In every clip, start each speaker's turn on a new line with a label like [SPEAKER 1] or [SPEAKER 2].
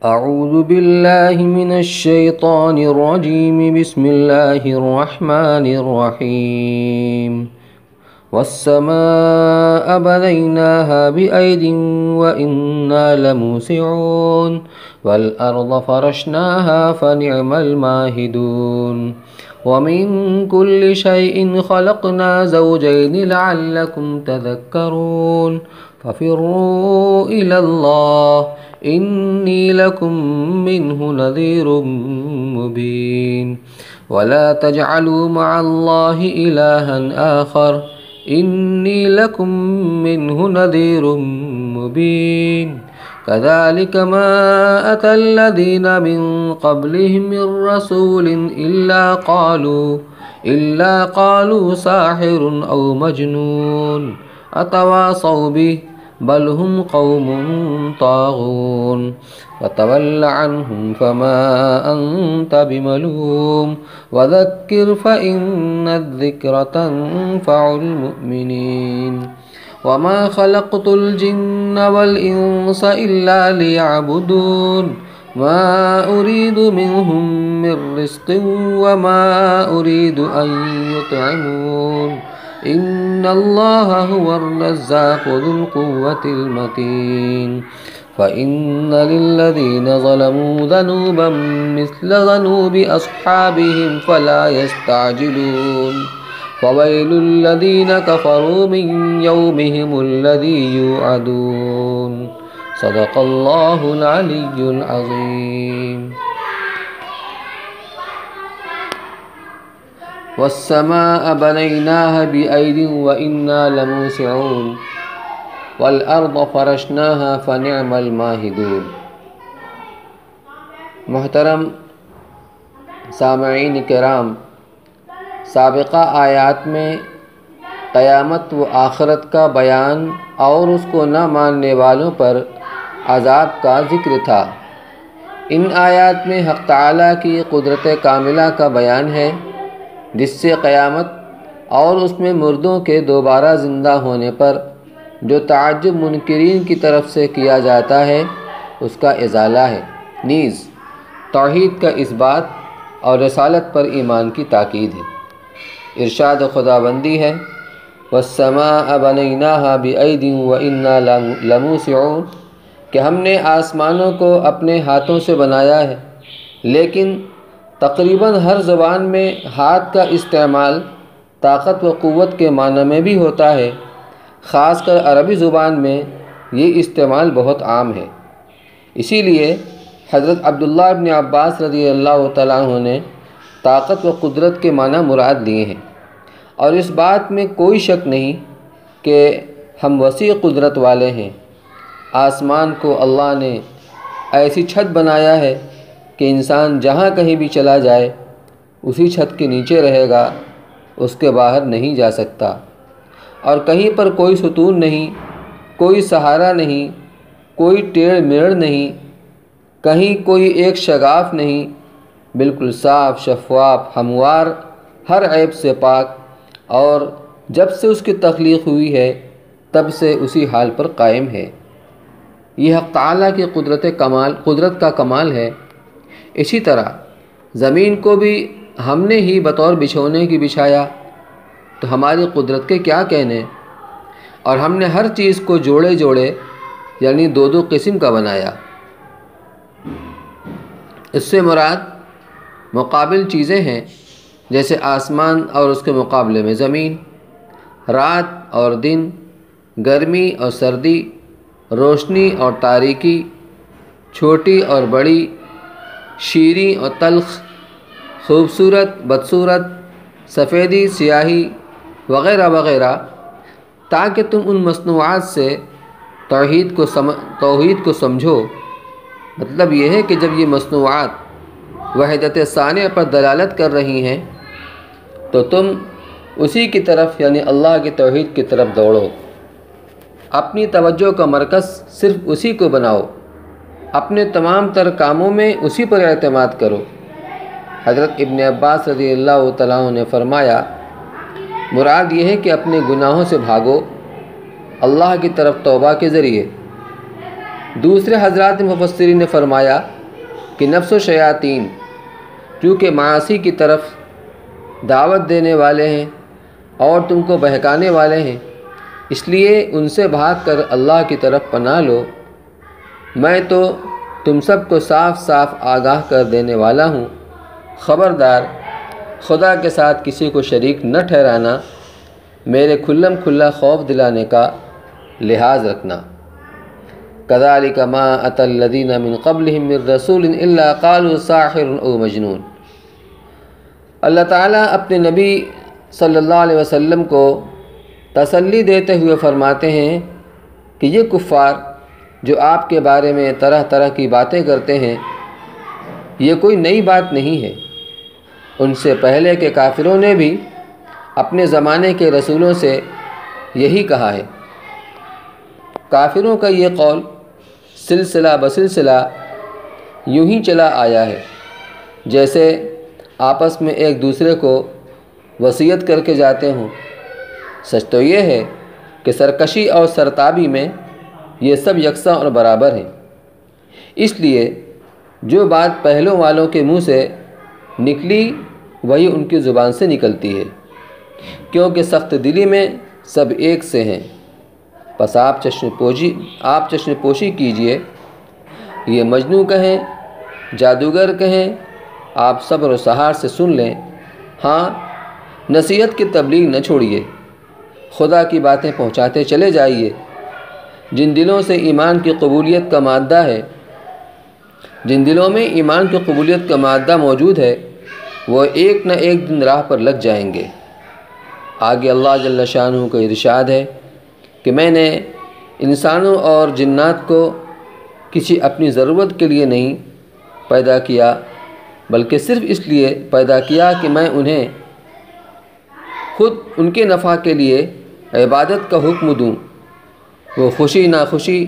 [SPEAKER 1] اعوذ باللہ من الشیطان الرجیم بسم اللہ الرحمن الرحیم والسماء بنيناها بأيد وإنا لموسعون والأرض فرشناها فنعم الماهدون ومن كل شيء خلقنا زوجين لعلكم تذكرون ففروا إلى الله إني لكم منه نذير مبين ولا تجعلوا مع الله إلها آخر إني لكم منه نذير مبين كذلك ما أتى الذين من قبلهم من رسول إلا قالوا ساحر أو مجنون أتواصوا به بل هم قوم طاغون فتول عنهم فما أنت بملوم وذكر فإن الذكر تنفع المؤمنين وما خلقت الجن والإنس إلا ليعبدون ما أريد منهم من رزق وما أريد أن يطعمون إن الله هو الرزاق ذو القوة المتين فإن للذين ظلموا ذنوبا مثل ذنوب أصحابهم فلا يستعجلون فويل الذين كفروا من يومهم الذي يوعدون صدق الله العلي العظيم والسماء بنيناها بأيد وإنا لموسعون والأرض فرشناها فنعم الماهدون۔ محترم سامعین کرام، سابقہ آیات میں قیامت و آخرت کا بیان اور اس کو نہ ماننے والوں پر عذاب کا ذکر تھا۔ ان آیات میں حق تعالیٰ کی قدرت کاملہ کا بیان ہے، جس سے قیامت اور اس میں مردوں کے دوبارہ زندہ ہونے پر جو تعجب منکرین کی طرف سے کیا جاتا ہے اس کا ازالہ ہے، نیز توحید کا اثبات اور رسالت پر ایمان کی تاکید ہے۔ ارشاد خداوندی ہے والسماء بنیناها بأید وإنا لموسعون، کہ ہم نے آسمانوں کو اپنے ہاتھوں سے بنایا ہے، لیکن تقریباً ہر زبان میں ہاتھ کا استعمال طاقت و قوت کے معنی میں بھی ہوتا ہے، خاص کر عربی زبان میں یہ استعمال بہت عام ہے۔ اسی لیے حضرت عبداللہ ابن عباس رضی اللہ تعالیٰ عنہ نے طاقت و قدرت کے معنی مراد لیے ہیں، اور اس بات میں کوئی شک نہیں کہ ہم وسیع قدرت والے ہیں۔ آسمان کو اللہ نے ایسی چھت بنایا ہے کہ انسان جہاں کہیں بھی چلا جائے اسی چھت کے نیچے رہے گا، اس کے باہر نہیں جا سکتا، اور کہیں پر کوئی ستون نہیں، کوئی سہارا نہیں، کوئی ٹیڑھ میڑ نہیں، کہیں کوئی ایک شگاف نہیں، بالکل صاف شفاف ہموار، ہر عیب سے پاک، اور جب سے اس کی تخلیق ہوئی ہے تب سے اسی حال پر قائم ہے۔ یہ حق تعالیٰ کی قدرت کا کمال ہے۔ اسی طرح زمین کو بھی ہم نے ہی بطور بچھونے کی بچھایا، تو ہماری قدرت کے کیا کہنے، اور ہم نے ہر چیز کو جوڑے جوڑے یعنی دو دو قسم کا بنایا۔ اس سے مراد مقابل چیزیں ہیں، جیسے آسمان اور اس کے مقابلے میں زمین، رات اور دن، گرمی اور سردی، روشنی اور تاریکی، چھوٹی اور بڑی، شیریں اور تلخ، خوبصورت بدصورت، سفیدی سیاہی وغیرہ وغیرہ، تاکہ تم ان مصنوعات سے توحید کو سمجھو۔ مطلب یہ ہے کہ جب یہ مصنوعات وحدت ثانیہ پر دلالت کر رہی ہیں تو تم اسی کی طرف یعنی اللہ کی توحید کی طرف دوڑو، اپنی توجہ کا مرکز صرف اسی کو بناؤ، اپنے تمام تر کاموں میں اسی پر اعتماد کرو۔ حضرت ابن عباس رضی اللہ تعالیٰ عنہ نے فرمایا، مراد یہ ہے کہ اپنے گناہوں سے بھاگو اللہ کی طرف توبہ کے ذریعے، دوسرے حضرات مفسرین نے فرمایا کہ نفس و شیاطین چونکہ معاصی کی طرف دعوت دینے والے ہیں اور تم کو بہکانے والے ہیں، اس لیے ان سے بھاگ کر اللہ کی طرف پناہ لو۔ میں تو تم سب کو صاف صاف آگاہ کر دینے والا ہوں، خبردار خدا کے ساتھ کسی کو شریک نہ ٹھہرانا، میرے کھلم کھلا خوف دلانے کا لحاظ رکھنا۔ کذالک ما اتی الذین من قبلہم من رسول الا قالوا ساحر او مجنون۔ اللہ تعالیٰ اپنے نبی صلی اللہ علیہ وسلم کو تسلی دیتے ہوئے فرماتے ہیں کہ یہ کفار جو آپ کے بارے میں طرح طرح کی باتیں کرتے ہیں، یہ کوئی نئی بات نہیں ہے۔ ان سے پہلے کے کافروں نے بھی اپنے زمانے کے رسولوں سے یہی کہا ہے۔ کافروں کا یہ قول سلسلہ بسلسلہ یوں ہی چلا آیا ہے، جیسے آپس میں ایک دوسرے کو وصیت کر کے جاتے ہوں۔ سچ تو یہ ہے کہ سرکشی اور سرتابی میں یہ سب یکساں اور برابر ہیں، اس لیے جو بات پہلوں والوں کے منہ سے نکلی وہی ان کی زبان سے نکلتی ہے، کیونکہ سخت دلی میں سب ایک سے ہیں۔ پس آپ چشم پوشی کیجئے، یہ مجنوں کہیں جادوگر کہیں، آپ صبر و سحار سے سن لیں۔ ہاں، نصیحت کی تبلیغ نہ چھوڑیے، خدا کی باتیں پہنچاتے چلے جائیے۔ جن دلوں سے ایمان کی قبولیت کا مادہ ہے، جن دلوں میں ایمان کی قبولیت کا مادہ موجود ہے، وہ ایک نہ ایک دن راہ پر لگ جائیں گے۔ آگے اللہ جل شانہ کا ارشاد ہے کہ میں نے انسانوں اور جنات کو کسی اپنی ضرورت کے لیے نہیں پیدا کیا، بلکہ صرف اس لیے پیدا کیا کہ میں انہیں خود ان کے نفع کے لیے عبادت کا حکم دوں، وہ خوشی ناخوشی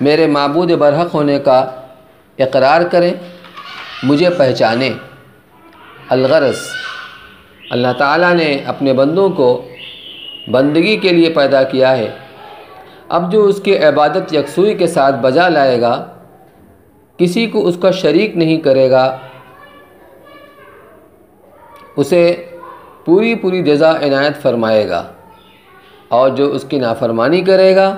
[SPEAKER 1] میرے معبود برحق ہونے کا اقرار کریں، مجھے پہچانیں۔ الغرض اللہ تعالیٰ نے اپنے بندوں کو بندگی کے لیے پیدا کیا ہے، اب جو اس کی عبادت یکسوئی کے ساتھ بجا لائے گا، کسی کو اس کا شریک نہیں کرے گا، اسے پوری جزا عنایت فرمائے گا، اور جو اس کی نافرمانی کرے گا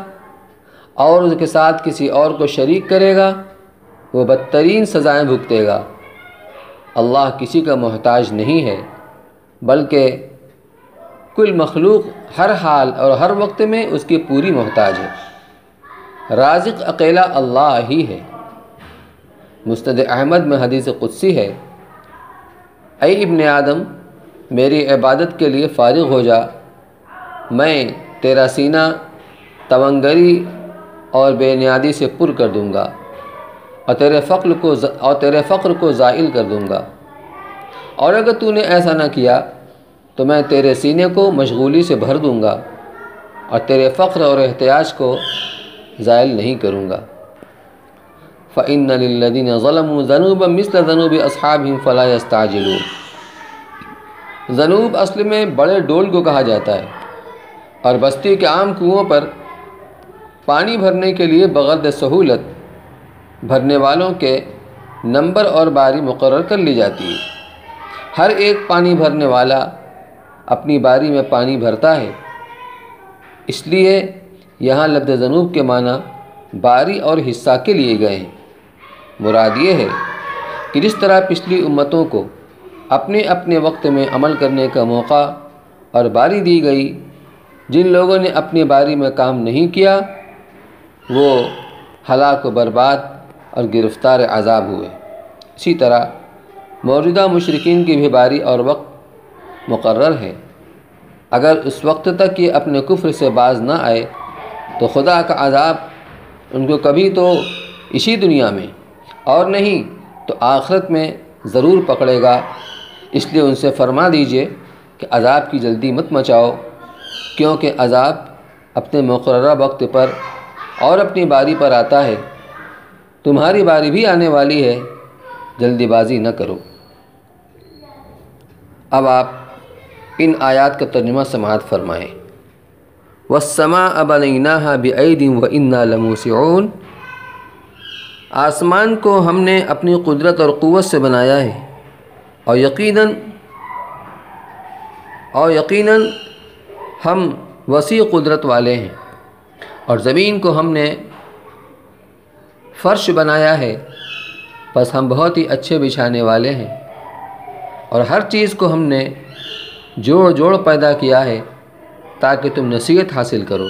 [SPEAKER 1] اور اس کے ساتھ کسی اور کو شریک کرے گا، وہ بدترین سزائیں بھگتے گا۔ اللہ کسی کا محتاج نہیں ہے، بلکہ کل مخلوق ہر حال اور ہر وقت میں اس کی پوری محتاج ہے۔ رازق اکیلا اللہ ہی ہے۔ مسند احمد میں حدیث قدسی ہے، اے ابن آدم، میری عبادت کے لیے فارغ ہو جا، میں تیرا سینہ تونگری اور بے نیادی سے پر کر دوں گا، اور تیرے فقر کو زائل کر دوں گا، اور اگر تو نے ایسا نہ کیا تو میں تیرے سینے کو مشغولی سے بھر دوں گا اور تیرے فقر اور احتیاج کو زائل نہیں کروں گا۔ فَإِنَّ لِلَّذِينَ ظَلَمُوا ذَنُوبًا مِثْلَ ذَنُوبِ أَصْحَابِهِمْ فَلَا يَسْتَعْجِلُونَ۔ ذنوب اصل میں بڑے ڈول کو کہا جاتا ہے، اور بستی کے عام کنوؤں پر پانی بھرنے کے لیے بغرض سہولت بھرنے والوں کے نمبر اور باری مقرر کر لی جاتی ہے۔ ہر ایک پانی بھرنے والا اپنی باری میں پانی بھرتا ہے، اس لیے یہاں لفظ ذنوب کے معنی باری اور حصہ کے لیے گئے ہیں۔ مراد یہ ہے کہ جس طرح پچھلی امتوں کو اپنے اپنے وقت میں عمل کرنے کا موقع اور باری دی گئی، جن لوگوں نے اپنی باری میں کام نہیں کیا وہ ہلاک و برباد اور گرفتار عذاب ہوئے، اسی طرح موجودہ مشرکین کی بھی باری اور وقت مقرر ہے۔ اگر اس وقت تک یہ اپنے کفر سے باز نہ آئے تو خدا کا عذاب ان کو کبھی تو اسی دنیا میں اور نہیں تو آخرت میں ضرور پکڑے گا۔ اس لیے ان سے فرما دیجئے کہ عذاب کی جلدی مت مچاؤ، کیونکہ عذاب اپنے مقررہ وقت پر اور اپنی باری پر آتا ہے۔ تمہاری باری بھی آنے والی ہے، جلدی بازی نہ کرو۔ اب آپ ان آیات کا ترجمہ سماعت فرمائیں۔ وَالسَّمَاءَ بَنَيْنَاهَا بِأَيْدٍ وَإِنَّا لَمُوسِعُونَ۔ آسمان کو ہم نے اپنی قدرت اور قوت سے بنایا ہے اور یقیناً ہم وسیع قدرت والے ہیں، اور زمین کو ہم نے فرش بنایا ہے، بس ہم بہت ہی اچھے بچھانے والے ہیں، اور ہر چیز کو ہم نے جوڑ جوڑ پیدا کیا ہے تاکہ تم نصیحت حاصل کرو۔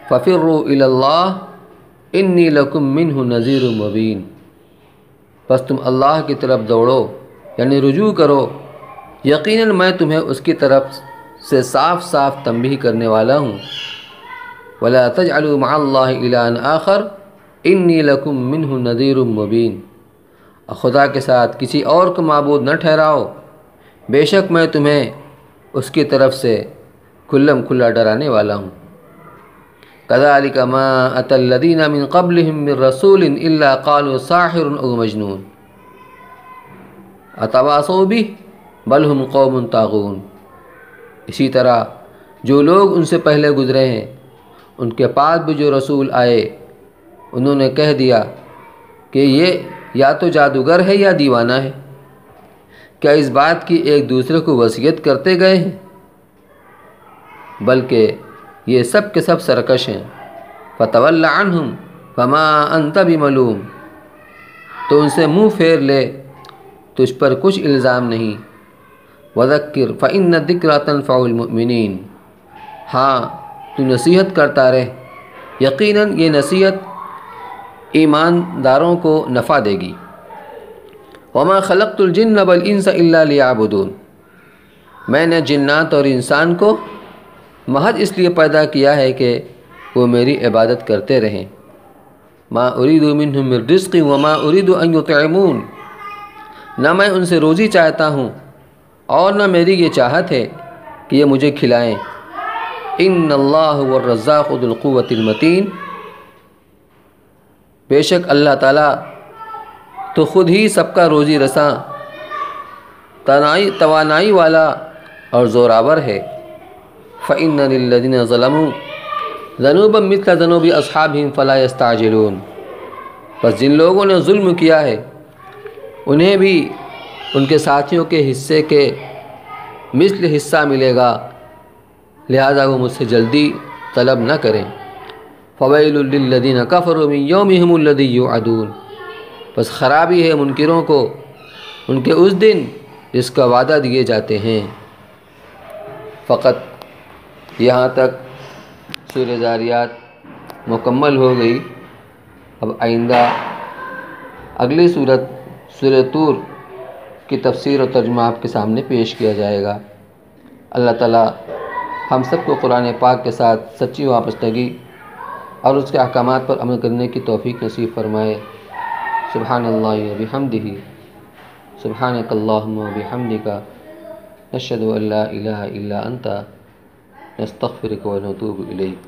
[SPEAKER 1] فَفِرُّوا إِلَى اللَّهِ إِنِّي لَكُم مِّنْهُ نَذِيرٌ مُّبِينٌ، بس تم اللہ کی طرف دوڑو، یعنی رجوع کرو، یقیناً میں تمہیں اس کی طرف سے صاف صاف تنبیہ کرنے والا ہوں۔ وَلَا تَجْعَلُوا مَعَ اللَّهِ إِلَٰهًا آخَرَ إِنِّي لَكُم مِّنْهُ نَذِيرٌ مُّبِينٌ، اور خدا کے ساتھ کسی اور کو معبود نہ ٹھہراؤ، بے شک میں تمہیں اس کی طرف سے کھلم کھلا ڈرانے والا ہوں۔ كَذَلِكَ مَا أَتَى الَّذِينَ مِن قَبْلِهِم مِّن رَّسُولٍ إِلَّا قَالُوا سَاحِرٌ أَوْ مَجْنُونٌ أَتَوَاصَوْا بِهِ بَلْ هُمْ قَوْمٌ طَاغُونَ، اسی طرح جو لوگ ان سے پہلے گزرے ہیں، ان کے پاس بھی جو رسول آئے، انہوں نے کہہ دیا کہ یہ یا تو جادوگر ہے یا دیوانہ ہے، کیا اس بات کی ایک دوسرے کو وصیت کرتے گئے ہیں؟ بلکہ یہ سب کے سب سرکش ہیں۔ فَتَوَلَّ عَنْهُمْ فَمَا أَنْتَ بِمَلُومٍ، تو ان سے منہ پھیر لے، تجھ پر کچھ الزام نہیں۔ وَذَكِّرْ فَإِنَّ الذِّكْرَىٰ تَنفَعُ الْمُؤْمِنِينَ، ہاں تو نصیحت کرتا رہ، یقیناً یہ نصیحت ایمانداروں کو نفع دے گی۔ وَمَا خَلَقْتُ الْجِنَّ وَالْإِنسَ إِلَّا لِيَعْبُدُونَ، میں نے جنات اور انسان کو محض اس لیے پیدا کیا ہے کہ وہ میری عبادت کرتے رہیں۔ مَا أُرِيدُ مِنْهُم مِّن رِّزْقٍ وَمَا أُرِيدُ أَن يُطْعِمُونِ، نہ میں ان سے روزی چاہتا ہوں اور نہ میری یہ چاہت ہے کہ یہ مجھے کھلائیں۔ إِنَّ اللَّهَ هُوَ الرَّزَّاقُ ذُو الْقُوَّةِ الْمَتِينُ، بے شک اللہ تعالیٰ تو خود ہی سب کا روزی رساں، توانائی والا اور زوراور ہے۔ فَإِنَّ لِلَّذِينَ ظَلَمُوا ذَنُوبًا مِثْلَ ذَنُوبِ أَصْحَابِهِمْ فَلَا يَسْتَعْجِلُونَ، بس جن لوگوں نے ظلم کیا ہے انہیں بھی ان کے ساتھیوں کے حصے کے مثل حصہ ملے گا، لہذا وہ مجھ سے جلدی طلب نہ کریں۔ فَوَيْلٌ لِّلَّذِينَ كَفَرُوا مِن يَوْمِهِمُ الَّذِي يُوعَدُونَ، بس خرابی ہے منکروں کو ان کے اس دن جس کا وعدہ دیے جاتے ہیں۔ فقط یہاں تک سورہ ذاریات مکمل ہو گئی۔ اب آئندہ اگلی سورت سورہ طور کی تفسیر اور ترجمہ آپ کے سامنے پیش کیا جائے گا۔ اللہ تعالیٰ ہم سب کو قرآن پاک کے ساتھ سچی وابستگی اور اس کے احکامات پر عمل کرنے کی توفیق نصیب فرمائے۔ سبحان اللہ و بحمدہ، سبحانک اللہم و بحمدک، نشہد ان لا الہ الا انت، نستغفرک و نتوب الیک۔